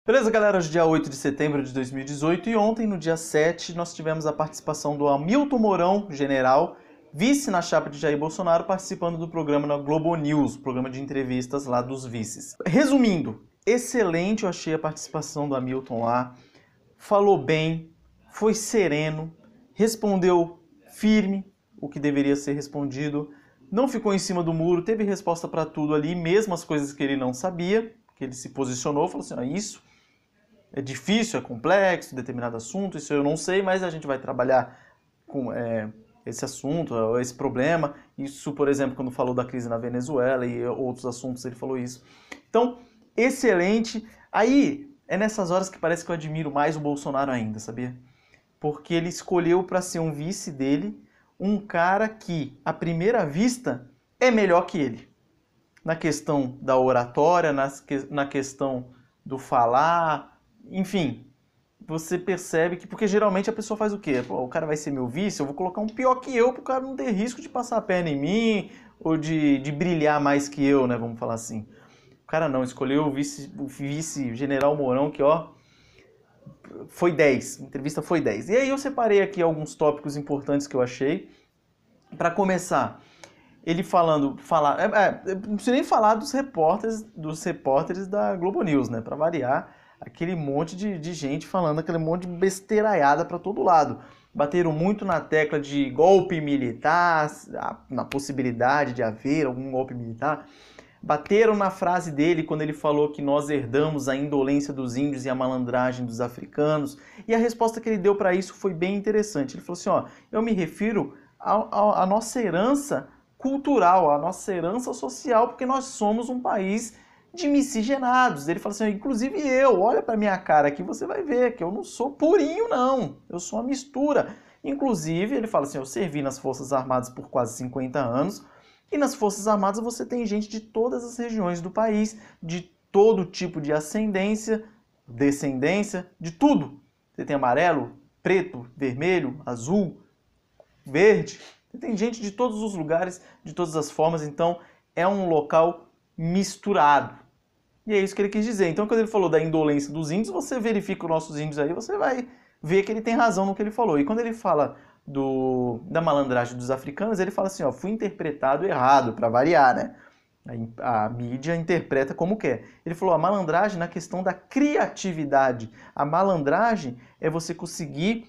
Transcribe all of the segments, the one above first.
Beleza, galera? Hoje é dia 8 de setembro de 2018 e ontem, no dia 7, nós tivemos a participação do Hamilton Mourão, general, vice na chapa de Jair Bolsonaro, participando do programa na Globo News, programa de entrevistas lá dos vices. Resumindo, excelente eu achei a participação do Hamilton lá, falou bem, foi sereno, respondeu firme o que deveria ser respondido, não ficou em cima do muro, teve resposta para tudo ali, mesmo as coisas que ele não sabia, que ele se posicionou, falou assim, isso é difícil, é complexo, determinado assunto, isso eu não sei, mas a gente vai trabalhar com esse assunto, esse problema. Isso, por exemplo, quando falou da crise na Venezuela e outros assuntos, ele falou isso. Então, excelente. Aí, é nessas horas que parece que eu admiro mais o Bolsonaro ainda, sabia? Porque ele escolheu para ser um vice dele um cara que, à primeira vista, é melhor que ele. Na questão da oratória, na questão do falar, enfim, você percebe que... Porque geralmente a pessoa faz o quê? Pô, o cara vai ser meu vice, eu vou colocar um pior que eu pro cara não ter risco de passar a perna em mim ou de brilhar mais que eu, né? Vamos falar assim. O cara não, escolheu o vice general Mourão, que ó, foi 10. A entrevista foi 10. E aí eu separei aqui alguns tópicos importantes que eu achei. Para começar, ele não preciso nem falar dos repórteres da Globo News, né? Para variar, aquele monte de gente falando aquele monte de besteiraiada para todo lado. Bateram muito na tecla de golpe militar, na possibilidade de haver algum golpe militar. Bateram na frase dele quando ele falou que nós herdamos a indolência dos índios e a malandragem dos africanos. E a resposta que ele deu para isso foi bem interessante. Ele falou assim, ó, eu me refiro à nossa herança cultural, à nossa herança social, porque nós somos um país de miscigenados. Ele fala assim, inclusive eu, olha pra minha cara aqui, você vai ver que eu não sou purinho não, eu sou uma mistura. Inclusive, ele fala assim, eu servi nas Forças Armadas por quase 50 anos, e nas Forças Armadas você tem gente de todas as regiões do país, de todo tipo de ascendência, descendência, de tudo. Você tem amarelo, preto, vermelho, azul, verde. Tem gente de todos os lugares, de todas as formas, então é um local misturado. E é isso que ele quis dizer. Então, quando ele falou da indolência dos índios, você verifica os nossos índios aí, você vai ver que ele tem razão no que ele falou. E quando ele fala da malandragem dos africanos, ele fala assim, ó, fui interpretado errado, para variar, né? A mídia interpreta como quer. Ele falou, a malandragem na questão da criatividade. A malandragem é você conseguir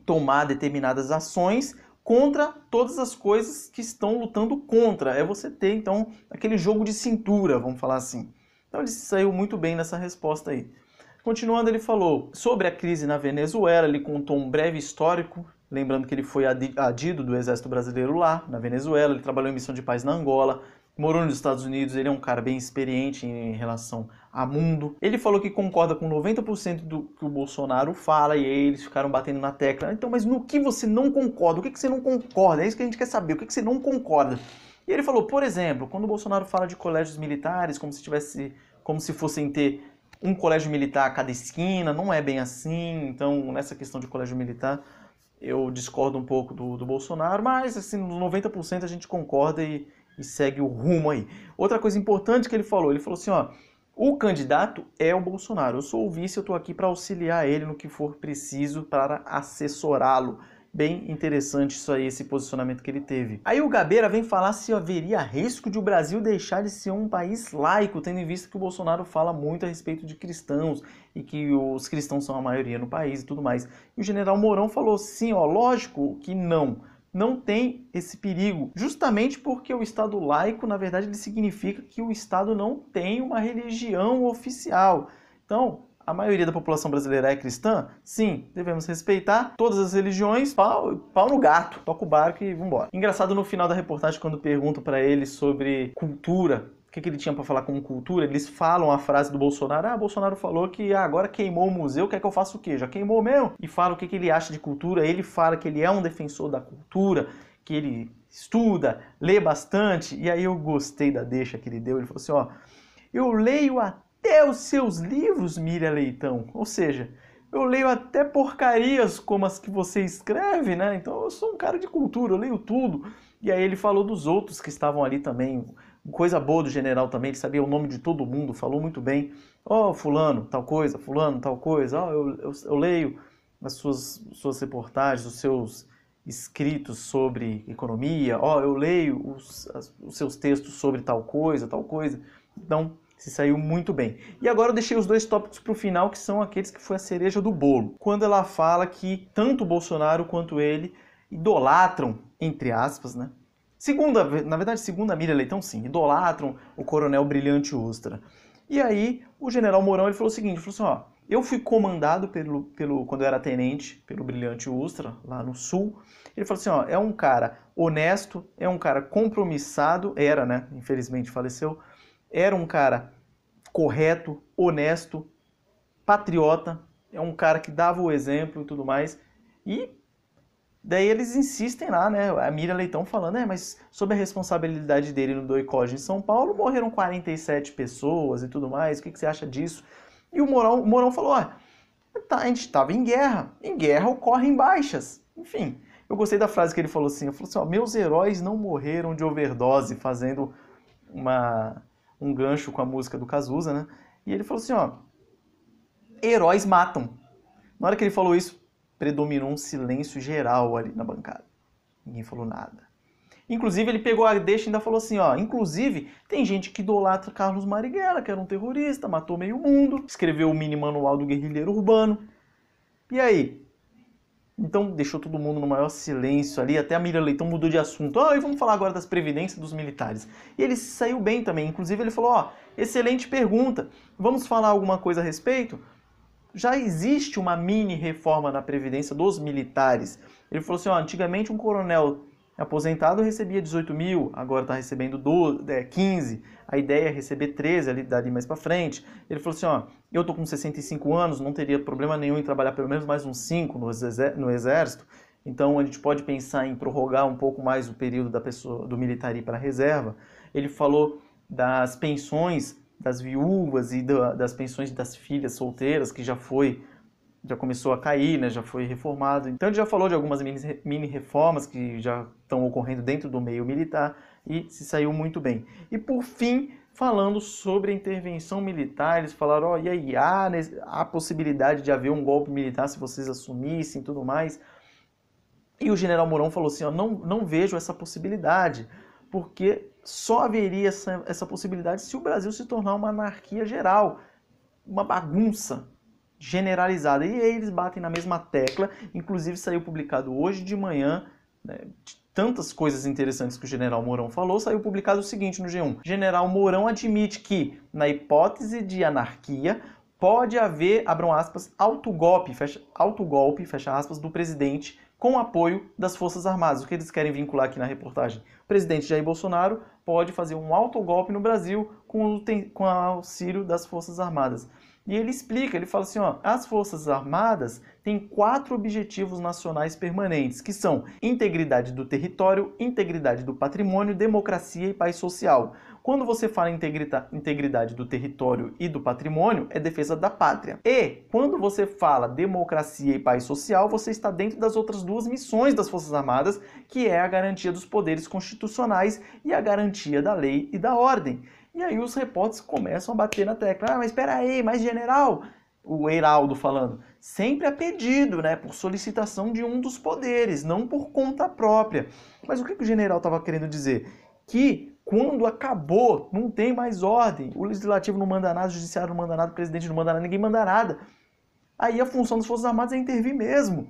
tomar determinadas ações contra todas as coisas que estão lutando contra. É você ter, então, aquele jogo de cintura, vamos falar assim. Então ele saiu muito bem nessa resposta aí. Continuando, ele falou sobre a crise na Venezuela, ele contou um breve histórico, lembrando que ele foi adido do Exército Brasileiro lá, na Venezuela, ele trabalhou em missão de paz na Angola, morou nos Estados Unidos, ele é um cara bem experiente em relação a mundo. Ele falou que concorda com 90% do que o Bolsonaro fala, e aí eles ficaram batendo na tecla. Então, mas no que você não concorda? O que você não concorda? É isso que a gente quer saber, o que você não concorda? E ele falou, por exemplo, quando o Bolsonaro fala de colégios militares, como se fossem ter um colégio militar a cada esquina, não é bem assim. Então, nessa questão de colégio militar, eu discordo um pouco do Bolsonaro, mas assim, nos 90% a gente concorda e segue o rumo aí. Outra coisa importante que ele falou assim, ó, o candidato é o Bolsonaro, eu sou o vice, eu tô aqui para auxiliar ele no que for preciso para assessorá-lo. Bem interessante isso aí, esse posicionamento que ele teve. Aí o Gabeira vem falar se haveria risco de o Brasil deixar de ser um país laico, tendo em vista que o Bolsonaro fala muito a respeito de cristãos e que os cristãos são a maioria no país e tudo mais. E o general Mourão falou sim, ó, lógico que não tem esse perigo, justamente porque o Estado laico, na verdade, ele significa que o Estado não tem uma religião oficial. Então, a maioria da população brasileira é cristã? Sim, devemos respeitar todas as religiões, pau no gato, toca o barco e vambora. Engraçado no final da reportagem, quando perguntam para ele sobre cultura, o que ele tinha para falar com cultura, eles falam a frase do Bolsonaro, Bolsonaro falou que agora queimou o museu, quer que eu faça o quê? Já queimou mesmo? E fala o que ele acha de cultura, ele fala que ele é um defensor da cultura, que ele estuda, lê bastante, e aí eu gostei da deixa que ele deu, ele falou assim, ó, eu leio até os seus livros, Miriam Leitão, ou seja, eu leio até porcarias como as que você escreve, né? Então eu sou um cara de cultura, eu leio tudo. E aí ele falou dos outros que estavam ali também, coisa boa do general também, ele sabia o nome de todo mundo, falou muito bem. ó, fulano, tal coisa, ó, eu leio as suas reportagens, os seus escritos sobre economia, ó, eu leio os seus textos sobre tal coisa, tal coisa. Então, se saiu muito bem. E agora eu deixei os dois tópicos para o final, que são aqueles que foi a cereja do bolo. Quando ela fala que tanto o Bolsonaro quanto ele idolatram, entre aspas, né? Na verdade, segundo a Miriam Leitão, sim, idolatram o coronel Brilhante Ustra. E aí, o general Mourão ele falou o seguinte, ele falou assim, ó, eu fui comandado quando eu era tenente, pelo Brilhante Ustra, lá no Sul. Ele falou assim, ó, é um cara honesto, é um cara compromissado, era, né, infelizmente faleceu, era um cara correto, honesto, patriota, é um cara que dava o exemplo e tudo mais. E daí eles insistem lá, né? A Miriam Leitão falando, mas sob a responsabilidade dele no doicode em São Paulo, morreram 47 pessoas e tudo mais, o que você acha disso? E o Mourão falou, a gente estava em guerra ocorrem baixas. Enfim, eu gostei da frase que ele falou assim, ó, meus heróis não morreram de overdose, fazendo um gancho com a música do Cazuza, né? E ele falou assim, ó, heróis matam. Na hora que ele falou isso, predominou um silêncio geral ali na bancada. Ninguém falou nada. Inclusive, ele pegou a deixa e ainda falou assim, ó, inclusive, tem gente que idolatra Carlos Marighella, que era um terrorista, matou meio mundo, escreveu o mini manual do guerrilheiro urbano. E aí? Então, deixou todo mundo no maior silêncio ali, até a Miriam Leitão mudou de assunto. E vamos falar agora das previdências dos militares. E ele saiu bem também, inclusive ele falou, ó, excelente pergunta, vamos falar alguma coisa a respeito? Já existe uma mini reforma na Previdência dos militares. Ele falou assim, ó, antigamente um coronel aposentado recebia 18 mil, agora está recebendo 15, a ideia é receber 13 ali, dali mais para frente. Ele falou assim, ó, eu tô com 65 anos, não teria problema nenhum em trabalhar pelo menos mais uns 5 no exército, então a gente pode pensar em prorrogar um pouco mais o período do militar ir para a reserva. Ele falou das pensões das viúvas e das pensões das filhas solteiras, que já começou a cair, né, já foi reformado. Então ele já falou de algumas mini reformas que já estão ocorrendo dentro do meio militar e se saiu muito bem. E por fim, falando sobre a intervenção militar, eles falaram, e aí, há possibilidade de haver um golpe militar se vocês assumissem e tudo mais. E o general Mourão falou assim, não vejo essa possibilidade, porque só haveria essa possibilidade se o Brasil se tornar uma anarquia geral, uma bagunça generalizada. E aí eles batem na mesma tecla, inclusive saiu publicado hoje de manhã, né, tantas coisas interessantes que o general Mourão falou, saiu publicado o seguinte no G1. General Mourão admite que, na hipótese de anarquia, pode haver, abram aspas, autogolpe, fecha aspas, do presidente com apoio das Forças Armadas. O que eles querem vincular aqui na reportagem? O presidente Jair Bolsonaro pode fazer um autogolpe no Brasil com o auxílio das Forças Armadas. E ele explica, ele fala assim, as Forças Armadas têm 4 objetivos nacionais permanentes, que são integridade do território, integridade do patrimônio, democracia e paz social. Quando você fala em integridade do território e do patrimônio, é defesa da pátria. E quando você fala democracia e paz social, você está dentro das outras 2 missões das Forças Armadas, que é a garantia dos poderes constitucionais e a garantia da lei e da ordem. E aí os repórteres começam a bater na tecla. Mas espera aí, mas general, o Heraldo falando, sempre a pedido, né, por solicitação de um dos poderes, não por conta própria. Mas o que o general estava querendo dizer? Que quando acabou, não tem mais ordem, o legislativo não manda nada, o judiciário não manda nada, o presidente não manda nada, ninguém manda nada. Aí a função das Forças Armadas é intervir mesmo.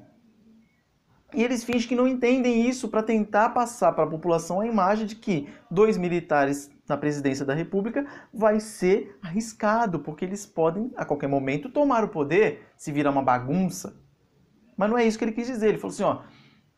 E eles fingem que não entendem isso para tentar passar para a população a imagem de que 2 militares na presidência da República vai ser arriscado, porque eles podem, a qualquer momento, tomar o poder se virar uma bagunça. Mas não é isso que ele quis dizer. Ele falou assim,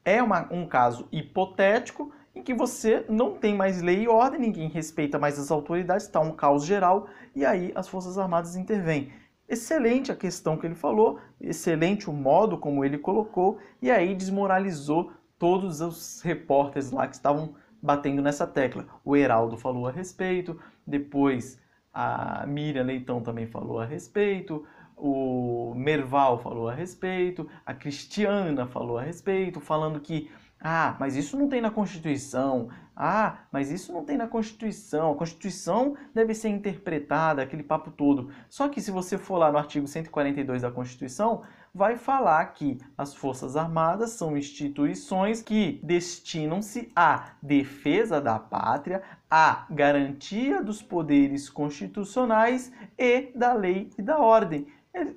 é um caso hipotético em que você não tem mais lei e ordem, ninguém respeita mais as autoridades, está um caos geral, e aí as Forças Armadas intervêm. Excelente a questão que ele falou, excelente o modo como ele colocou, e aí desmoralizou todos os repórteres lá que estavam batendo nessa tecla. O Heraldo falou a respeito, depois a Miriam Leitão também falou a respeito, o Merval falou a respeito, a Cristiana falou a respeito, falando que Ah, mas isso não tem na Constituição. Ah, mas isso não tem na Constituição. A Constituição deve ser interpretada, aquele papo todo. Só que se você for lá no artigo 142 da Constituição, vai falar que as Forças Armadas são instituições que destinam-se à defesa da pátria, à garantia dos poderes constitucionais e da lei e da ordem.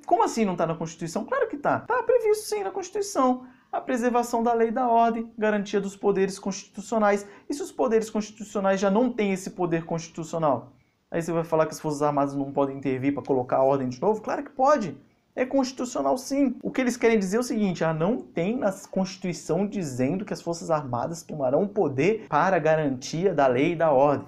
Como assim não está na Constituição? Claro que está. Está previsto sim na Constituição. A preservação da lei e da ordem, garantia dos poderes constitucionais. E se os poderes constitucionais já não têm esse poder constitucional? Aí você vai falar que as Forças Armadas não podem intervir para colocar a ordem de novo? Claro que pode. É constitucional sim. O que eles querem dizer é o seguinte, não tem na Constituição dizendo que as Forças Armadas tomarão o poder para a garantia da lei e da ordem.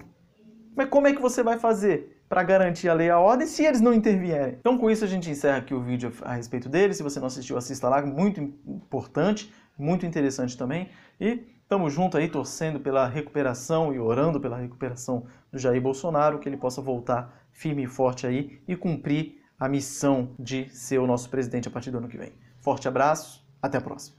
Mas como é que você vai fazer para garantir a lei e a ordem se eles não intervierem? Então com isso a gente encerra aqui o vídeo a respeito dele. Se você não assistiu, assista lá, muito importante, muito interessante também. E estamos juntos aí torcendo pela recuperação e orando pela recuperação do Jair Bolsonaro, que ele possa voltar firme e forte aí e cumprir a missão de ser o nosso presidente a partir do ano que vem. Forte abraço, até a próxima.